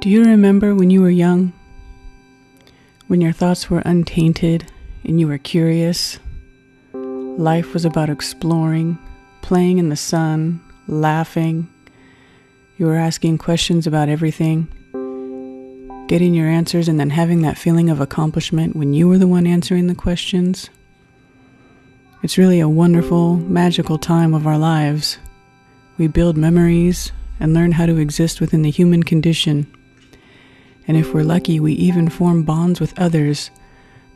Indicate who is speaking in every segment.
Speaker 1: Do you remember when you were young? When your thoughts were untainted and you were curious? Life was about exploring, playing in the sun, laughing. You were asking questions about everything, getting your answers, and then having that feeling of accomplishment when you were the one answering the questions. It's really a wonderful, magical time of our lives. We build memories and learn how to exist within the human condition. And if we're lucky, we even form bonds with others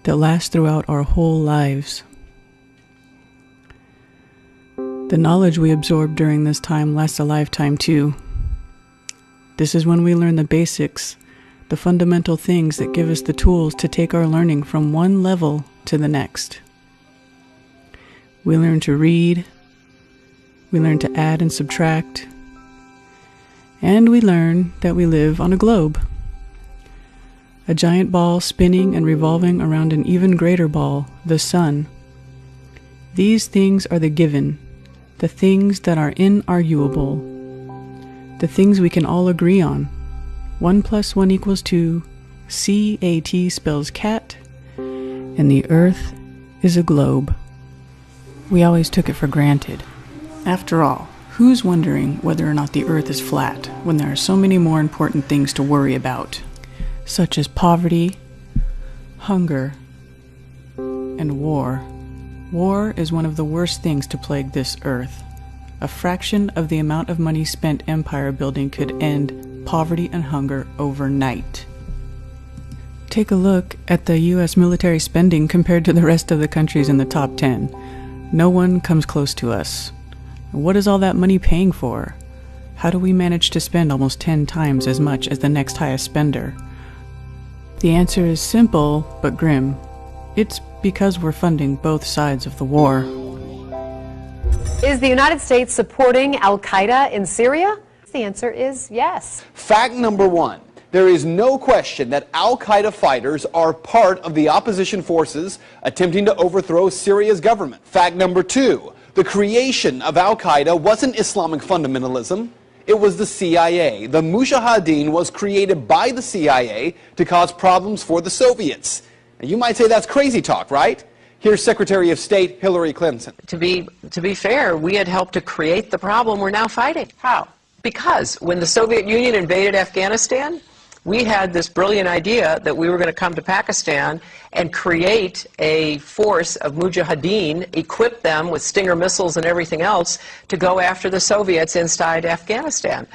Speaker 1: that last throughout our whole lives. The knowledge we absorb during this time lasts a lifetime too. This is when we learn the basics, the fundamental things that give us the tools to take our learning from one level to the next. We learn to read, we learn to add and subtract, and we learn that we live on a globe. A giant ball spinning and revolving around an even greater ball, the sun. These things are the given, the things that are inarguable, the things we can all agree on. 1 + 1 = 2, CAT spells cat, and the earth is a globe. We always took it for granted. After all, who's wondering whether or not the earth is flat when there are so many more important things to worry about, such as poverty, hunger, and war. War is one of the worst things to plague this earth. A fraction of the amount of money spent empire building could end poverty and hunger overnight. Take a look at the US military spending compared to the rest of the countries in the top 10. No one comes close to us. What is all that money paying for? How do we manage to spend almost 10 times as much as the next highest spender? The answer is simple but grim. It's because we're funding both sides of the war.
Speaker 2: Is the United States supporting Al-Qaeda in Syria? The answer is yes.
Speaker 3: Fact number one, there is no question that Al-Qaeda fighters are part of the opposition forces attempting to overthrow Syria's government. Fact number two, the creation of Al-Qaeda wasn't Islamic fundamentalism. It was the CIA. The Mujahideen was created by the CIA to cause problems for the Soviets. And you might say that's crazy talk, right? Here's Secretary of State Hillary Clinton.
Speaker 4: To be fair, we had helped to create the problem we're now fighting. How? Because when the Soviet Union invaded Afghanistan, we had this brilliant idea that we were going to come to Pakistan and create a force of Mujahideen, equip them with Stinger missiles and everything else to go after the Soviets inside Afghanistan.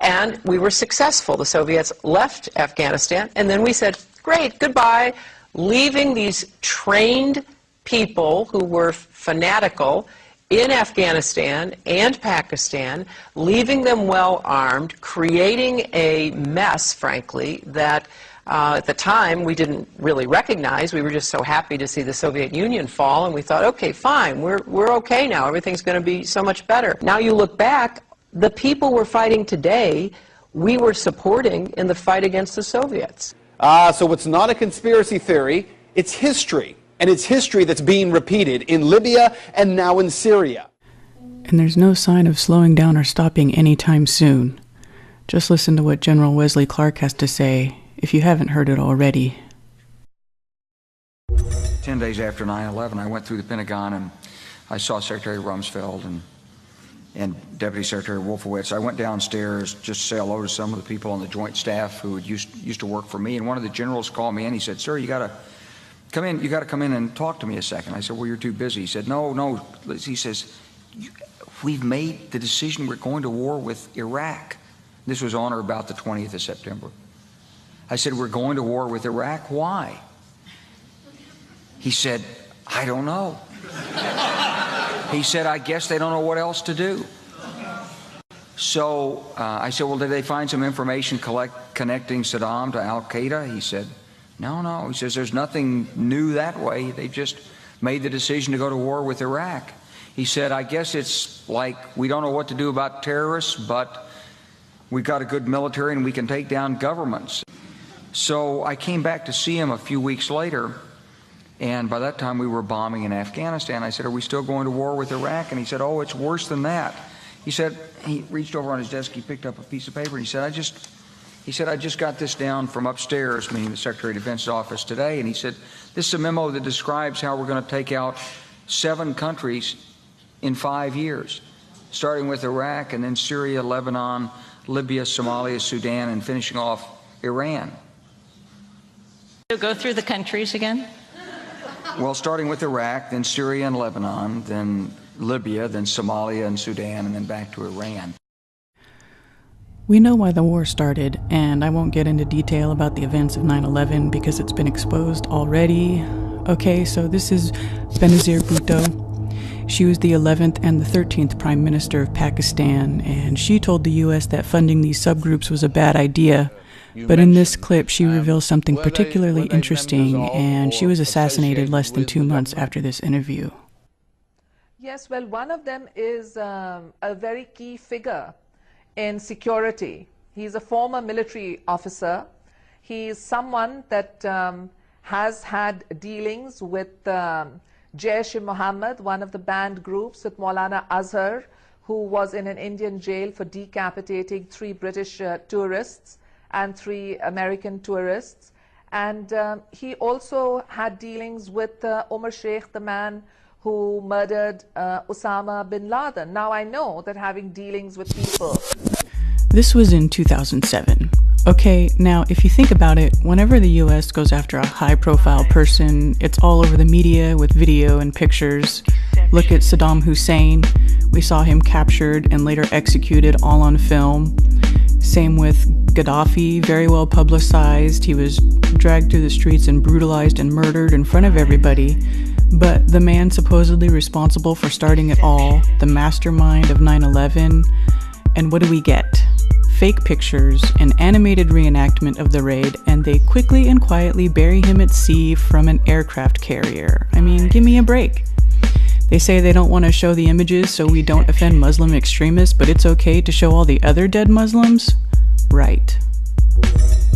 Speaker 4: And we were successful. The Soviets left Afghanistan, and then we said, great, goodbye, leaving these trained people who were fanatical in Afghanistan and Pakistan, leaving them well armed, creating a mess, frankly, that at the time we didn't really recognize. We were just so happy to see the Soviet Union fall, and we thought, okay, fine, we're okay now. Everything's going to be so much better. Now you look back, the people we're fighting today, we were supporting in the fight against the Soviets.
Speaker 3: So it's not a conspiracy theory, it's history. And it's history that's being repeated in Libya and now in Syria.
Speaker 1: And there's no sign of slowing down or stopping anytime soon. Just listen to what General Wesley Clark has to say, if you haven't heard it already.
Speaker 5: 10 days after 9/11, I went through the Pentagon and I saw Secretary Rumsfeld and Deputy Secretary Wolfowitz. I went downstairs just to say hello to some of the people on the Joint Staff who had used to work for me, and one of the generals called me in. He said, "Sir, you got to come in and talk to me a second." I said, "Well, you're too busy." He said, No. He says, "We've made the decision. We're going to war with Iraq." This was on or about the 20th of September. I said, "We're going to war with Iraq. Why?" He said, "I don't know." He said, "I guess they don't know what else to do." So I said, "Well, did they find some information connecting Saddam to Al-Qaeda?" He said, No. He says, "There's nothing new that way. They just made the decision to go to war with Iraq." He said, "I guess it's like we don't know what to do about terrorists, but we've got a good military and we can take down governments." So I came back to see him a few weeks later, and by that time we were bombing in Afghanistan. I said, "Are we still going to war with Iraq?" And he said, "Oh, it's worse than that." He said, he reached over on his desk, he picked up a piece of paper, and he said, He said, I just got this down from upstairs, meaning the Secretary of Defense's office today, and he said, this is a memo that describes how we're going to take out 7 countries in 5 years, starting with Iraq and then Syria, Lebanon, Libya, Somalia, Sudan, and finishing off Iran.
Speaker 6: So go through the countries again?
Speaker 5: Well, starting with Iraq, then Syria and Lebanon, then Libya, then Somalia and Sudan, and then back to Iran.
Speaker 1: We know why the war started, and I won't get into detail about the events of 9/11 because it's been exposed already. Okay, so this is Benazir Bhutto. She was the 11th and the 13th Prime Minister of Pakistan, and she told the U.S. that funding these subgroups was a bad idea. But in this clip, she reveals something particularly interesting, and she was assassinated less than 2 months after this interview.
Speaker 7: Yes, well, one of them is a very key figure in security. He's a former military officer. He's someone that has had dealings with Jaish-e-Mohammed, one of the banned groups, with Maulana Azhar, who was in an Indian jail for decapitating 3 British tourists and 3 American tourists. And he also had dealings with Omar Sheikh, the man who murdered Osama bin Laden. Now I know that having dealings with people...
Speaker 1: This was in 2007. Okay, now if you think about it, whenever the US goes after a high-profile person, it's all over the media with video and pictures. Look at Saddam Hussein. We saw him captured and later executed all on film. Same with Gaddafi, very well publicized. He was dragged through the streets and brutalized and murdered in front of everybody. But the man supposedly responsible for starting it all, the mastermind of 9/11, and what do we get? Fake pictures, an animated reenactment of the raid, and they quickly and quietly bury him at sea from an aircraft carrier. I mean, give me a break. They say they don't want to show the images so we don't offend Muslim extremists, but it's okay to show all the other dead Muslims? Right.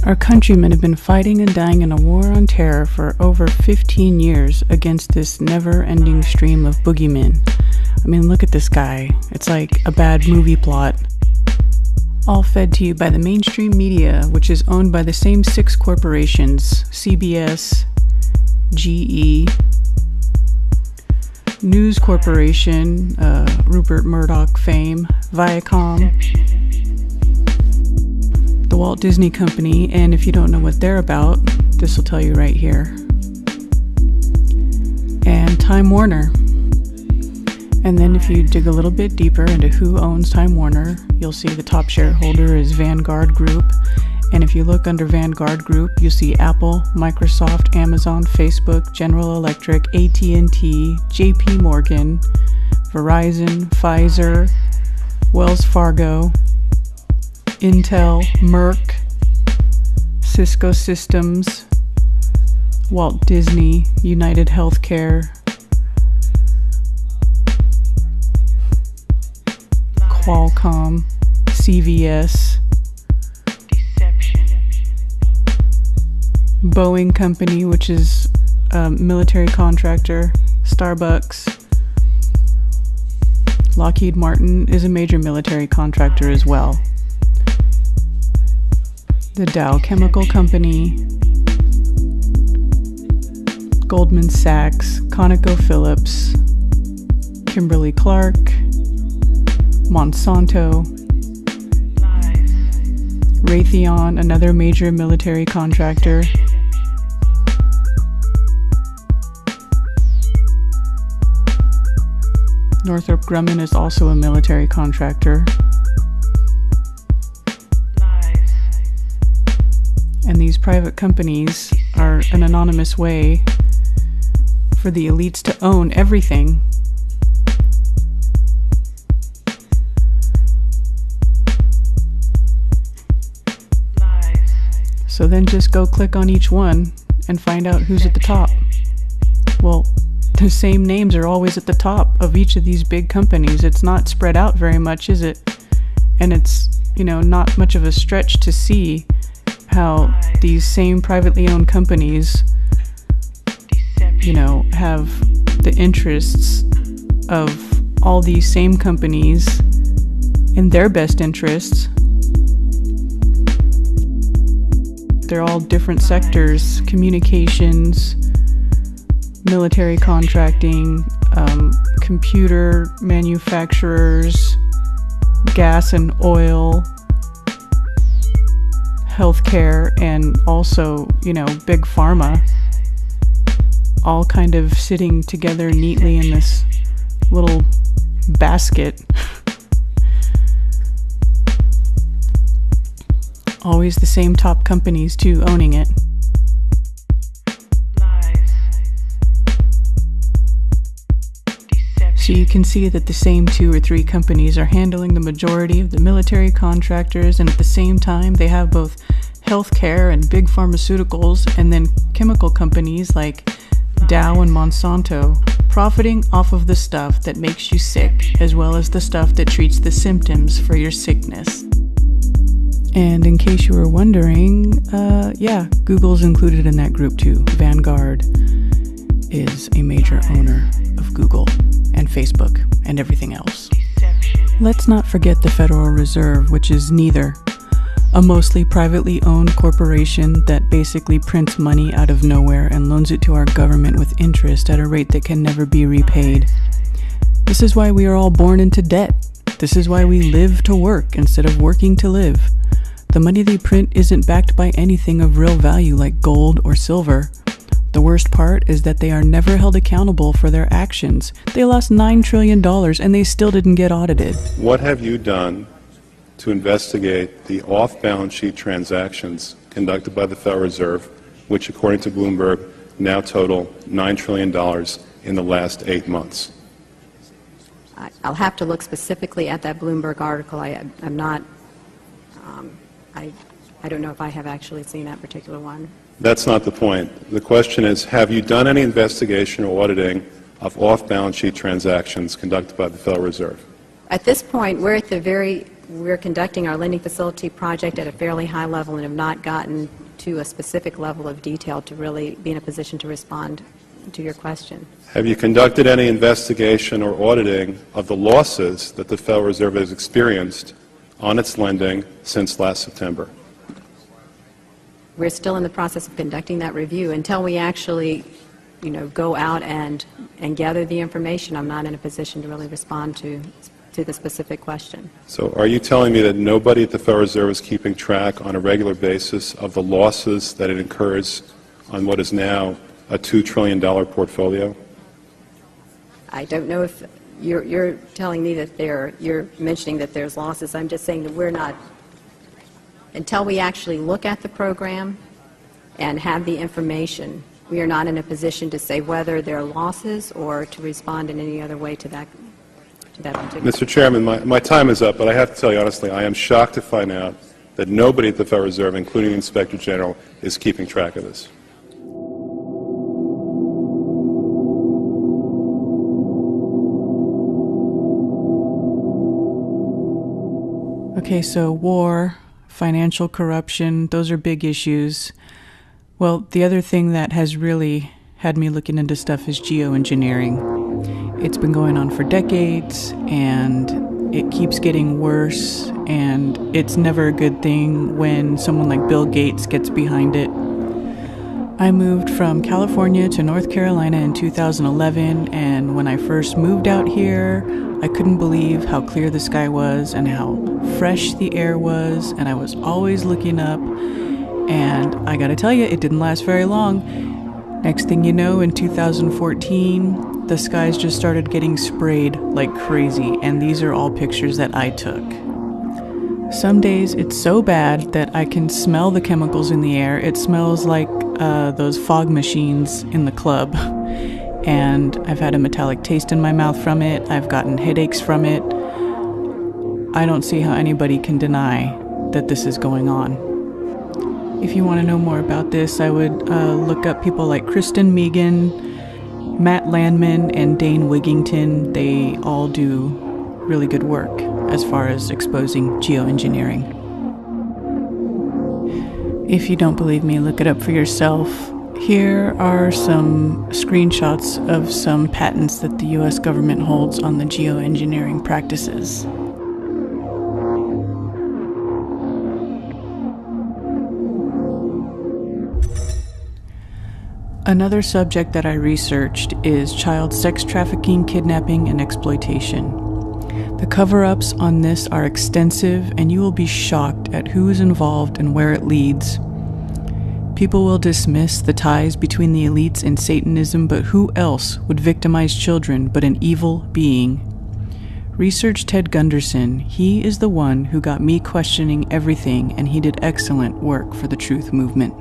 Speaker 1: Our countrymen have been fighting and dying in a war on terror for over 15 years against this never-ending stream of boogeymen. I mean, look at this guy. It's like a bad movie plot. All fed to you by the mainstream media, which is owned by the same 6 corporations: CBS, GE, News Corporation, Rupert Murdoch fame, Viacom, the Walt Disney Company, and if you don't know what they're about, this will tell you right here, and Time Warner. And then if you dig a little bit deeper into who owns Time Warner, you'll see the top shareholder is Vanguard Group. And if you look under Vanguard Group, you'll see Apple, Microsoft, Amazon, Facebook, General Electric, AT&T, JP Morgan, Verizon, Pfizer, Wells Fargo, Intel, Merck, Cisco Systems, Walt Disney, United Healthcare, Qualcomm, CVS, Boeing Company, which is a military contractor, Starbucks, Lockheed Martin is a major military contractor as well, the Dow Chemical Company, Goldman Sachs, ConocoPhillips, Kimberly-Clark, Monsanto, Raytheon, another major military contractor, Northrop Grumman is also a military contractor, and these private companies are an anonymous way for the elites to own everything. So then just go click on each one and find out who's at the top. Well, the same names are always at the top of each of these big companies. It's not spread out very much, is it? And it's, not much of a stretch to see how these same privately owned companies, have the interests of all these same companies in their best interests. They're all different sectors: communications, military contracting, computer manufacturers, gas and oil, healthcare, and also, big pharma, all kind of sitting together neatly in this little basket. Always the same top companies too, owning it. So you can see that the same 2 or 3 companies are handling the majority of the military contractors, and at the same time they have both healthcare and big pharmaceuticals, and then chemical companies like Dow and Monsanto, profiting off of the stuff that makes you sick, as well as the stuff that treats the symptoms for your sickness. And in case you were wondering, yeah, Google's included in that group too. Vanguard is a major owner of Google and Facebook and everything else. Let's not forget the Federal Reserve, which is neither. A mostly privately owned corporation that basically prints money out of nowhere and loans it to our government with interest at a rate that can never be repaid. This is why we are all born into debt. This is why we live to work instead of working to live. The money they print isn't backed by anything of real value like gold or silver. The worst part is that they are never held accountable for their actions. They lost $9 trillion and they still didn't get audited.
Speaker 8: What have you done to investigate the off-balance sheet transactions conducted by the Federal Reserve, which according to Bloomberg now total $9 trillion in the last 8 months?
Speaker 9: I'll have to look specifically at that Bloomberg article. I'm not, I don't know if I have actually seen that particular one.
Speaker 8: That's not the point. The question is, have you done any investigation or auditing of off-balance sheet transactions conducted by the Federal Reserve?
Speaker 9: At this point, we're conducting our lending facility project at a fairly high level and have not gotten to a specific level of detail to really be in a position to respond to your question.
Speaker 8: Have you conducted any investigation or auditing of the losses that the Federal Reserve has experienced on its lending since last September?
Speaker 9: We're still in the process of conducting that review. Until we actually, go out and gather the information, I'm not in a position to really respond to the specific question.
Speaker 8: So are you telling me that nobody at the Federal Reserve is keeping track on a regular basis of the losses that it incurs on what is now a $2 trillion portfolio?
Speaker 9: I don't know if you're telling me that you're mentioning that there's losses. I'm just saying that we're not, until we actually look at the program and have the information, we are not in a position to say whether there are losses or to respond in any other way to that particular.
Speaker 8: Mr. Chairman, my time is up, but I have to tell you honestly, I am shocked to find out that nobody at the Federal Reserve, including the Inspector General, is keeping track of this.
Speaker 1: Okay, so war, financial corruption, those are big issues. Well, the other thing that has really had me looking into stuff is geoengineering. It's been going on for decades, and it keeps getting worse, and it's never a good thing when someone like Bill Gates gets behind it. I moved from California to North Carolina in 2011, and when I first moved out here, I couldn't believe how clear the sky was and how fresh the air was, and I was always looking up, and I gotta tell you, it didn't last very long. Next thing you know, in 2014, the skies just started getting sprayed like crazy, and these are all pictures that I took. Some days it's so bad that I can smell the chemicals in the air. It smells like those fog machines in the club. And I've had a metallic taste in my mouth from it. I've gotten headaches from it. I don't see how anybody can deny that this is going on. If you want to know more about this, I would look up people like Kristen Megan, Matt Landman, and Dane Wigington. They all do really good work as far as exposing geoengineering. If you don't believe me, look it up for yourself. Here are some screenshots of some patents that the U.S. government holds on the geoengineering practices. Another subject that I researched is child sex trafficking, kidnapping, and exploitation. The cover-ups on this are extensive, and you will be shocked at who is involved and where it leads. People will dismiss the ties between the elites and Satanism, but who else would victimize children but an evil being? Research Ted Gunderson. He is the one who got me questioning everything, and he did excellent work for the truth movement.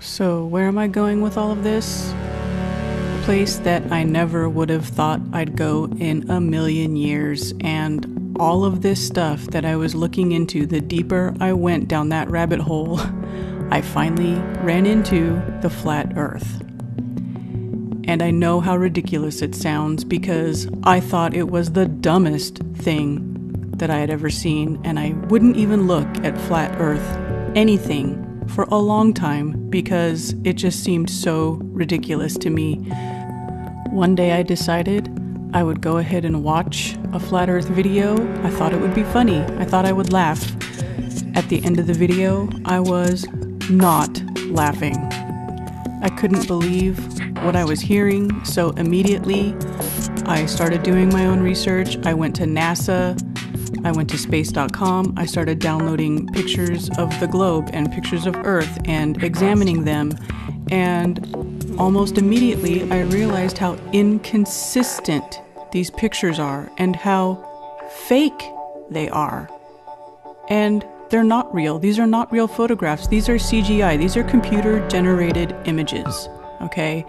Speaker 1: So where am I going with all of this? A place that I never would have thought I'd go in a million years, and all of this stuff that I was looking into, the deeper I went down that rabbit hole, I finally ran into the flat earth. And I know how ridiculous it sounds because I thought it was the dumbest thing that I had ever seen, and I wouldn't even look at flat earth anything for a long time because it just seemed so ridiculous to me. One day I decided I would go ahead and watch a flat earth video. I thought it would be funny. I thought I would laugh. At the end of the video, I was not laughing. I couldn't believe what I was hearing, so immediately I started doing my own research. I went to NASA, I went to space.com, I started downloading pictures of the globe and pictures of Earth and examining them, and almost immediately I realized how inconsistent these pictures are and how fake they are. And they're not real. These are not real photographs. These are CGI. These are computer-generated images, okay?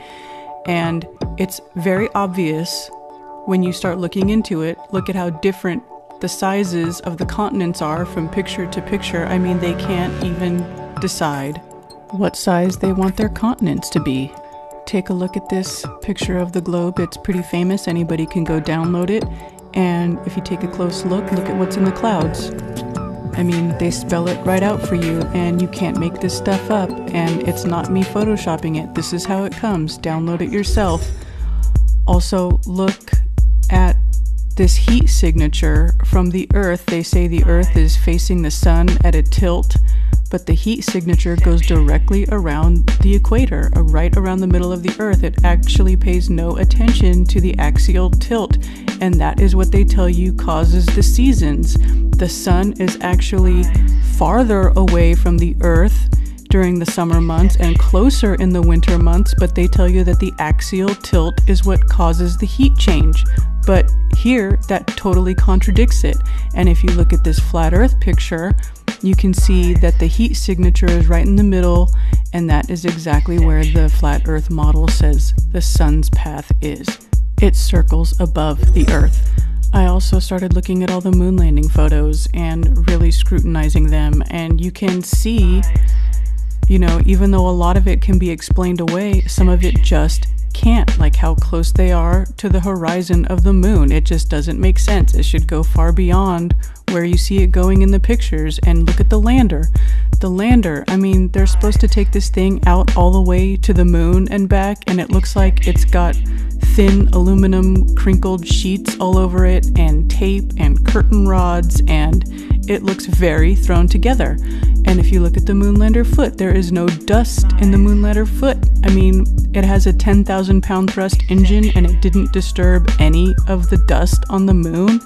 Speaker 1: And it's very obvious when you start looking into it. Look at how different the sizes of the continents are from picture to picture. I mean, they can't even decide what size they want their continents to be. Take a look at this picture of the globe. It's pretty famous. Anybody can go download it. And if you take a close look at what's in the clouds. I mean, they spell it right out for you, and you can't make this stuff up, and it's not me photoshopping it. This is how it comes. Download it yourself. Also, look at this heat signature from the Earth. They say the Earth is facing the sun at a tilt, but the heat signature goes directly around the equator, right around the middle of the Earth. It actually pays no attention to the axial tilt, and that is what they tell you causes the seasons. The sun is actually farther away from the Earth during the summer months and closer in the winter months, but they tell you that the axial tilt is what causes the heat change. But here, that totally contradicts it. And if you look at this flat Earth picture, you can see that the heat signature is right in the middle, and that is exactly where the flat Earth model says the sun's path is. It circles above the Earth. I also started looking at all the moon landing photos and really scrutinizing them, and you can see, you know, even though a lot of it can be explained away, some of it just can't, like how close they are to the horizon of the moon. It just doesn't make sense. It should go far beyond where you see it going in the pictures. And look at the lander. The lander, I mean, they're supposed to take this thing out all the way to the moon and back, and it looks like it's got thin aluminum crinkled sheets all over it and tape and curtain rods, and it looks very thrown together. And if you look at the moonlander foot, there is no dust in the moonlander foot. I mean, it has a 10,000 pound thrust engine and it didn't disturb any of the dust on the moon.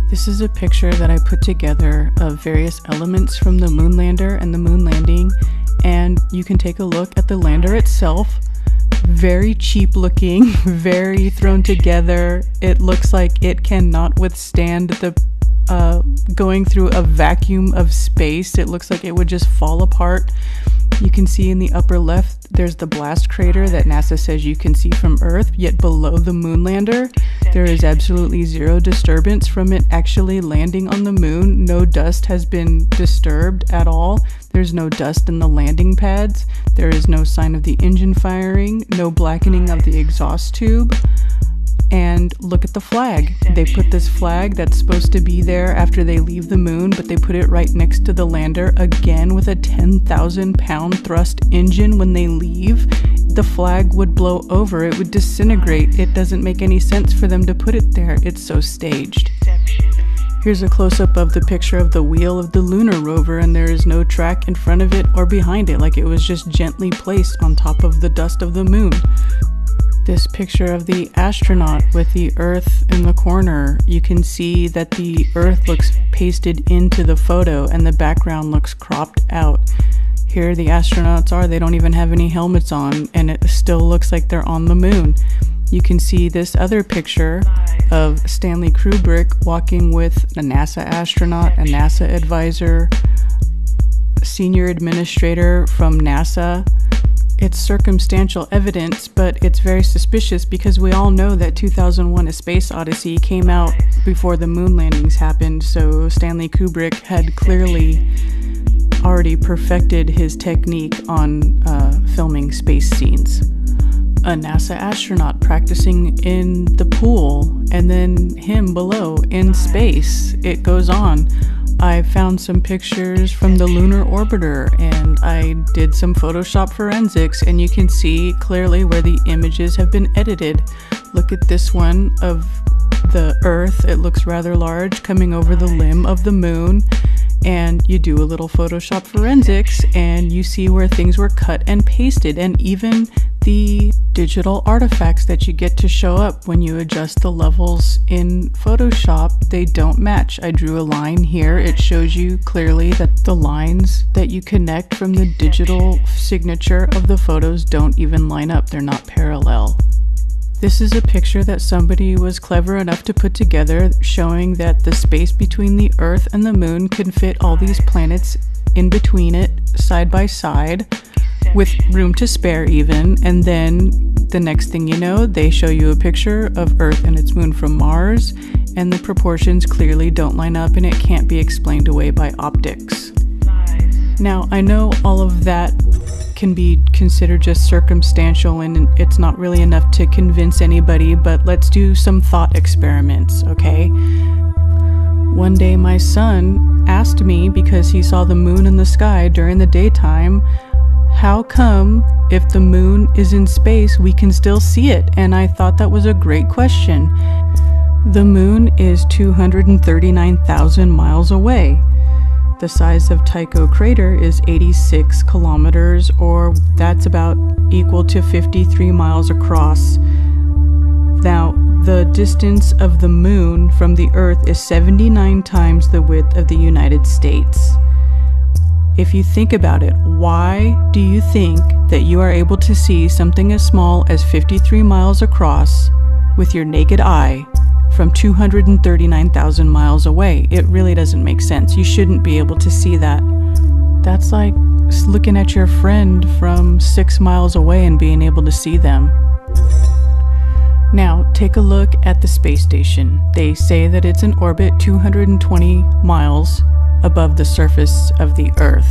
Speaker 1: This is a picture that I put together of various elements from the moonlander and the moon landing, and you can take a look at the lander itself. Very cheap looking, very thrown together. It looks like it cannot withstand the going through a vacuum of space. It looks like it would just fall apart. You can see in the upper left, there's the blast crater that NASA says you can see from Earth, yet below the moonlander, there is absolutely zero disturbance from it actually landing on the moon. No dust has been disturbed at all. There's no dust in the landing pads. There is no sign of the engine firing, no blackening of the exhaust tube. And look at the flag. They put this flag that's supposed to be there after they leave the moon, but they put it right next to the lander, again with a 10,000 pound thrust engine. When they leave, the flag would blow over, it would disintegrate. It doesn't make any sense for them to put it there. It's so staged. Here's a close-up of the picture of the wheel of the lunar rover, and there is no track in front of it or behind it, like it was just gently placed on top of the dust of the moon. This picture of the astronaut with the Earth in the corner, you can see that the Earth looks pasted into the photo and the background looks cropped out. Here the astronauts are, they don't even have any helmets on, and it still looks like they're on the moon. You can see this other picture of Stanley Kubrick walking with a NASA astronaut, a NASA advisor, senior administrator from NASA. It's circumstantial evidence, but it's very suspicious because we all know that 2001: A Space Odyssey came out before the moon landings happened, so Stanley Kubrick had clearly already perfected his technique on filming space scenes. A NASA astronaut practicing in the pool, and then him below in space. It goes on. I found some pictures from the lunar orbiter, and I did some Photoshop forensics, and you can see clearly where the images have been edited. Look at this one of the Earth. It looks rather large coming over the limb of the moon, and you do a little Photoshop forensics and you see where things were cut and pasted, and even the digital artifacts that you get to show up when you adjust the levels in Photoshop, they don't match. I drew a line here. It shows you clearly that the lines that you connect from the digital signature of the photos don't even line up. They're not parallel. This is a picture that somebody was clever enough to put together, showing that the space between the Earth and the moon can fit all these planets in between it, side by side, with room to spare even. And then the next thing you know, they show you a picture of Earth and its moon from Mars, and the proportions clearly don't line up, and it can't be explained away by optics. Now, I know all of that can be considered just circumstantial and it's not really enough to convince anybody, but let's do some thought experiments, okay? One day my son asked me, because he saw the moon in the sky during the daytime, how come if the moon is in space we can still see it? And I thought that was a great question. The moon is 239,000 miles away. The size of Tycho crater is 86 kilometers, or that's about equal to 53 miles across. Now, the distance of the moon from the Earth is 79 times the width of the United States. If you think about it, why do you think that you are able to see something as small as 53 miles across with your naked eye from 239,000 miles away? It really doesn't make sense. You shouldn't be able to see that. That's like looking at your friend from 6 miles away and being able to see them. Now, take a look at the space station. They say that it's in orbit 220 miles above the surface of the Earth.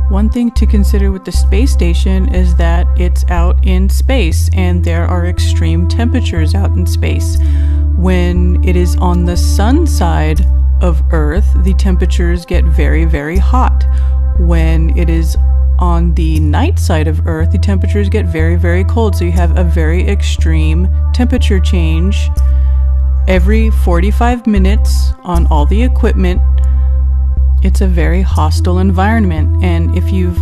Speaker 1: One thing to consider with the space station is that it's out in space, and there are extreme temperatures out in space. When it is on the sun side of Earth, the temperatures get very, very hot. When it is on the night side of Earth, the temperatures get very, very cold. So you have a very extreme temperature change every 45 minutes on all the equipment. It's a very hostile environment. And if you've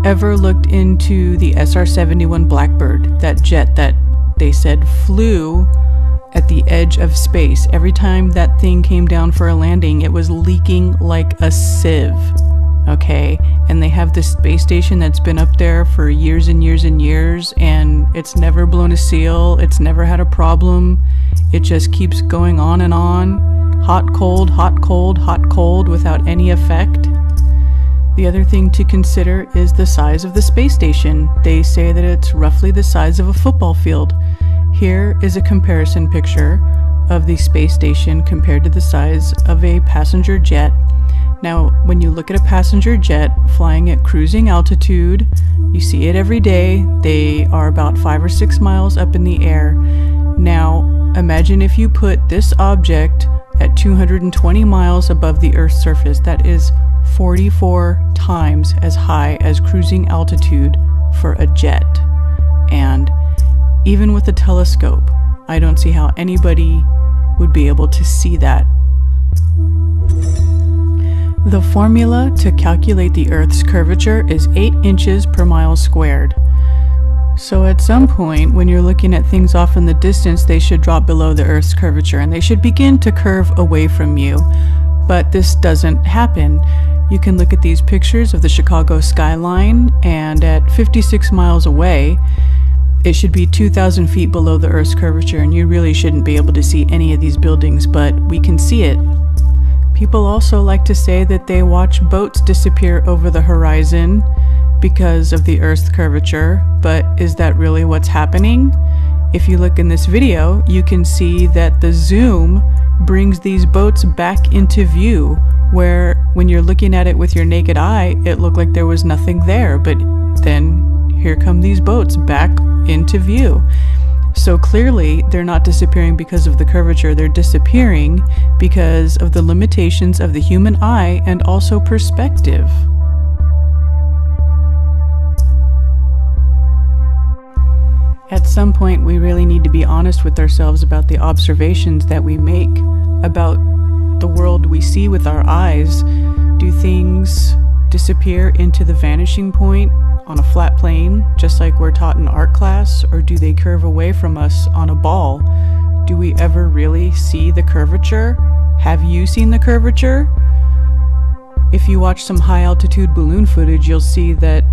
Speaker 1: ever looked into the SR-71 Blackbird, that jet that they said flew at the edge of space, every time that thing came down for a landing, it was leaking like a sieve, okay? And they have this space station that's been up there for years and years and years, and it's never blown a seal, it's never had a problem. It just keeps going on and on. Hot, cold, hot, cold, hot, cold, without any effect. The other thing to consider is the size of the space station. They say that it's roughly the size of a football field. Here is a comparison picture of the space station compared to the size of a passenger jet. Now, when you look at a passenger jet flying at cruising altitude, you see it every day. They are about 5 or 6 miles up in the air. Now, imagine if you put this object at 220 miles above the Earth's surface. That is 44 times as high as cruising altitude for a jet. And even with a telescope, I don't see how anybody would be able to see that. The formula to calculate the Earth's curvature is 8 inches per mile squared. So at some point, when you're looking at things off in the distance, they should drop below the Earth's curvature and they should begin to curve away from you. But this doesn't happen. You can look at these pictures of the Chicago skyline, and at 56 miles away, it should be 2,000 feet below the Earth's curvature, and you really shouldn't be able to see any of these buildings, but we can see it. People also like to say that they watch boats disappear over the horizon because of the Earth's curvature, but is that really what's happening? If you look in this video, you can see that the zoom brings these boats back into view, where when you're looking at it with your naked eye, it looked like there was nothing there, but then here come these boats back into view. So clearly, they're not disappearing because of the curvature, they're disappearing because of the limitations of the human eye and also perspective. At some point, we really need to be honest with ourselves about the observations that we make about the world we see with our eyes. Do things disappear into the vanishing point on a flat plane, just like we're taught in art class, or do they curve away from us on a ball? Do we ever really see the curvature? Have you seen the curvature? If you watch some high-altitude balloon footage, you'll see that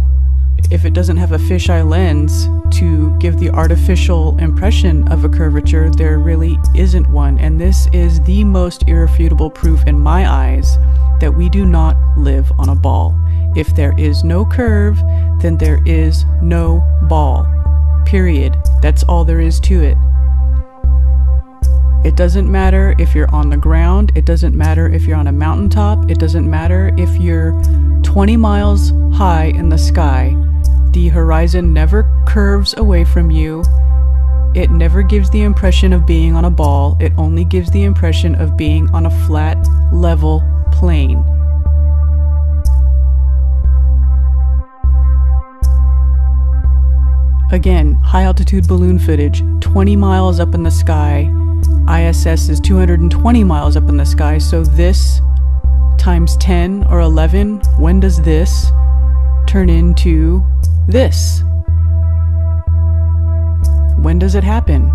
Speaker 1: if it doesn't have a fisheye lens to give the artificial impression of a curvature, there really isn't one. And this is the most irrefutable proof in my eyes that we do not live on a ball. If there is no curve, then there is no ball. Period. That's all there is to it. It doesn't matter if you're on the ground, it doesn't matter if you're on a mountaintop, it doesn't matter if you're 20 miles high in the sky. The horizon never curves away from you. It never gives the impression of being on a ball. It only gives the impression of being on a flat, level plane. Again, high-altitude balloon footage, 20 miles up in the sky. ISS is 220 miles up in the sky, so this times 10 or 11, when does this turn into this? When does it happen?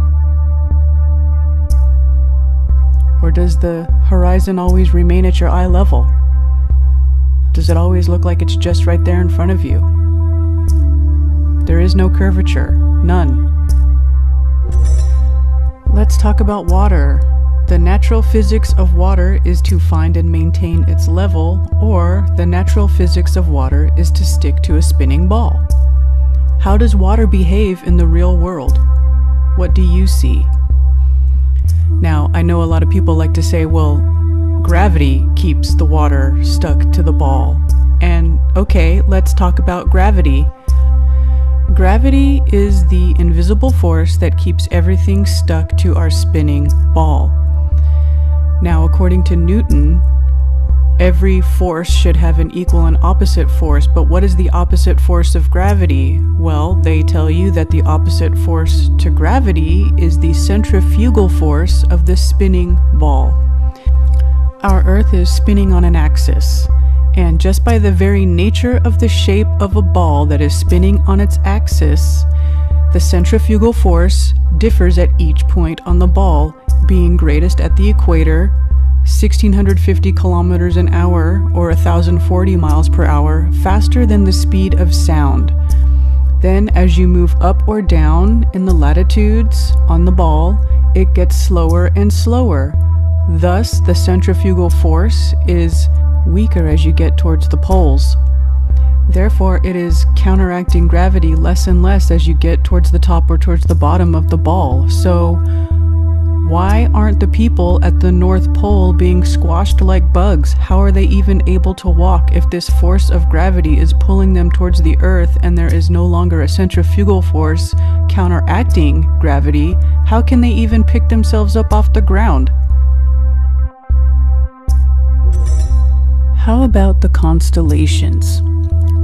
Speaker 1: Or does the horizon always remain at your eye level? Does it always look like it's just right there in front of you? There is no curvature, none. Let's talk about water. The natural physics of water is to find and maintain its level, or the natural physics of water is to stick to a spinning ball. How does water behave in the real world? What do you see? Now, I know a lot of people like to say, well, gravity keeps the water stuck to the ball. And okay, let's talk about gravity. Gravity is the invisible force that keeps everything stuck to our spinning ball. Now, according to Newton, every force should have an equal and opposite force, but what is the opposite force of gravity? Well, they tell you that the opposite force to gravity is the centrifugal force of the spinning ball. Our Earth is spinning on an axis, and just by the very nature of the shape of a ball that is spinning on its axis, the centrifugal force differs at each point on the ball, being greatest at the equator, 1,650 kilometers an hour, or 1,040 miles per hour, faster than the speed of sound. Then, as you move up or down in the latitudes on the ball, it gets slower and slower. Thus, the centrifugal force is weaker as you get towards the poles. Therefore, it is counteracting gravity less and less as you get towards the top or towards the bottom of the ball. So, why aren't the people at the North Pole being squashed like bugs? How are they even able to walk if this force of gravity is pulling them towards the Earth and there is no longer a centrifugal force counteracting gravity? How can they even pick themselves up off the ground? How about the constellations?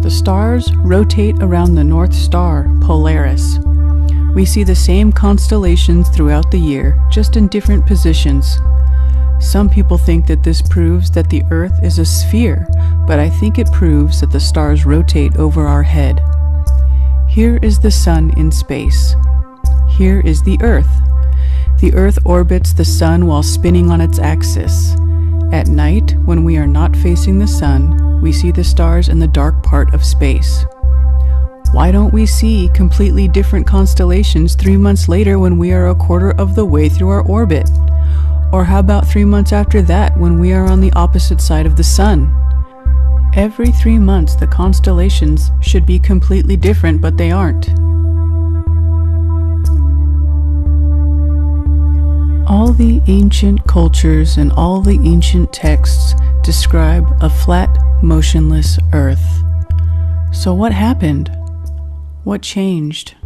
Speaker 1: The stars rotate around the North Star, Polaris. We see the same constellations throughout the year, just in different positions. Some people think that this proves that the Earth is a sphere, but I think it proves that the stars rotate over our head. Here is the sun in space. Here is the Earth. The Earth orbits the sun while spinning on its axis. At night, when we are not facing the sun, we see the stars in the dark part of space. Why don't we see completely different constellations 3 months later when we are a quarter of the way through our orbit? Or how about 3 months after that when we are on the opposite side of the sun? Every 3 months the constellations should be completely different, but they aren't. All the ancient cultures and all the ancient texts describe a flat, motionless Earth. So what happened? What changed?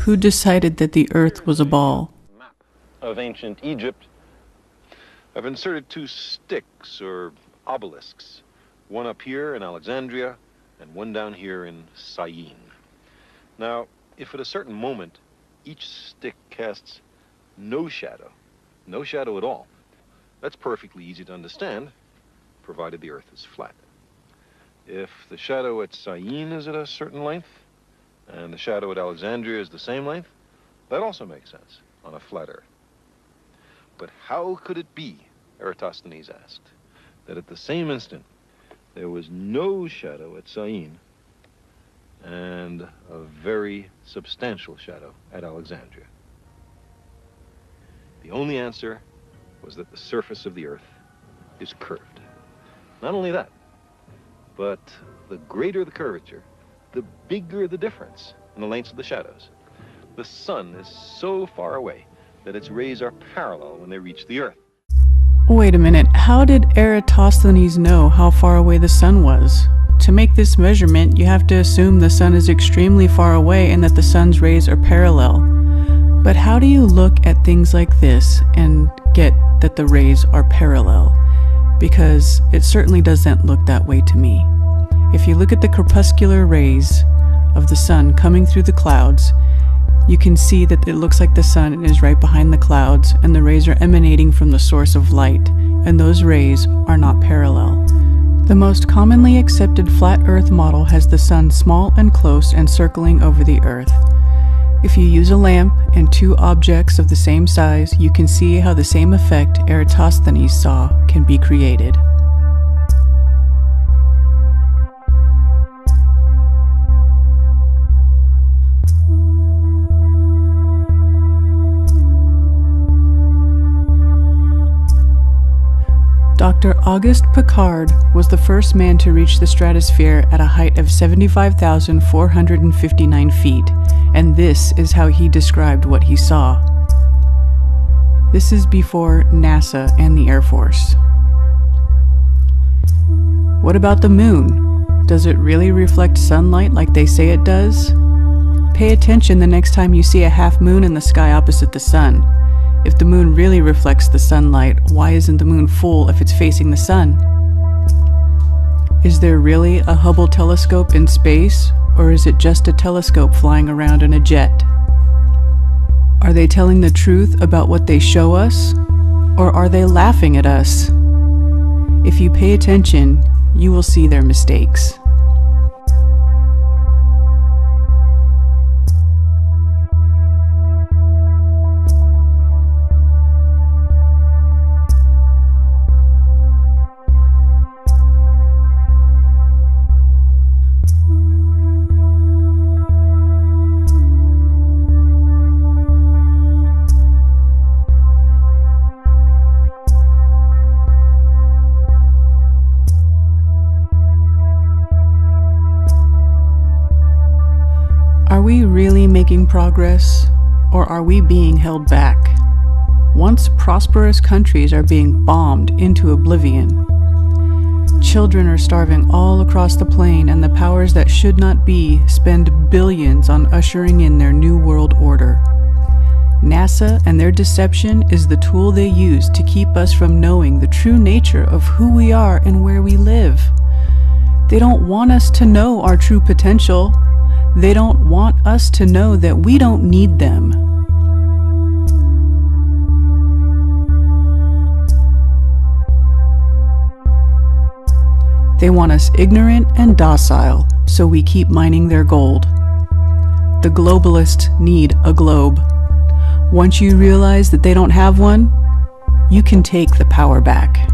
Speaker 1: Who decided that the Earth was a ball?
Speaker 10: Map of ancient Egypt. I've inserted 2 sticks or obelisks, one up here in Alexandria and one down here in Syene. Now, if at a certain moment each stick casts no shadow at all, that's perfectly easy to understand, provided the Earth is flat. If the shadow at Syene is at a certain length, and the shadow at Alexandria is the same length, that also makes sense on a flat Earth. But how could it be, Eratosthenes asked, that at the same instant there was no shadow at Syene and a very substantial shadow at Alexandria? The only answer was that the surface of the Earth is curved. Not only that, but the greater the curvature, the bigger the difference in the lengths of the shadows. The sun is so far away that its rays are parallel when they reach the Earth.
Speaker 1: Wait a minute, how did Eratosthenes know how far away the sun was? To make this measurement, you have to assume the sun is extremely far away and that the sun's rays are parallel. But how do you look at things like this and get that the rays are parallel? Because it certainly doesn't look that way to me. If you look at the crepuscular rays of the sun coming through the clouds, you can see that it looks like the sun is right behind the clouds and the rays are emanating from the source of light, and those rays are not parallel. The most commonly accepted flat Earth model has the sun small and close and circling over the Earth. If you use a lamp and 2 objects of the same size, you can see how the same effect Eratosthenes saw can be created. Dr. Auguste Piccard was the first man to reach the stratosphere at a height of 75,459 feet, and this is how he described what he saw. This is before NASA and the Air Force. What about the moon? Does it really reflect sunlight like they say it does? Pay attention the next time you see a half moon in the sky opposite the sun. If the moon really reflects the sunlight, why isn't the moon full if it's facing the sun? Is there really a Hubble telescope in space, or is it just a telescope flying around in a jet? Are they telling the truth about what they show us, or are they laughing at us? If you pay attention, you will see their mistakes. Are we really making progress, or are we being held back? Once prosperous countries are being bombed into oblivion. Children are starving all across the plain, and the powers that should not be spend billions on ushering in their new world order. NASA and their deception is the tool they use to keep us from knowing the true nature of who we are and where we live. They don't want us to know our true potential. They don't want us to know that we don't need them. They want us ignorant and docile, so we keep mining their gold. The globalists need a globe. Once you realize that they don't have one, you can take the power back.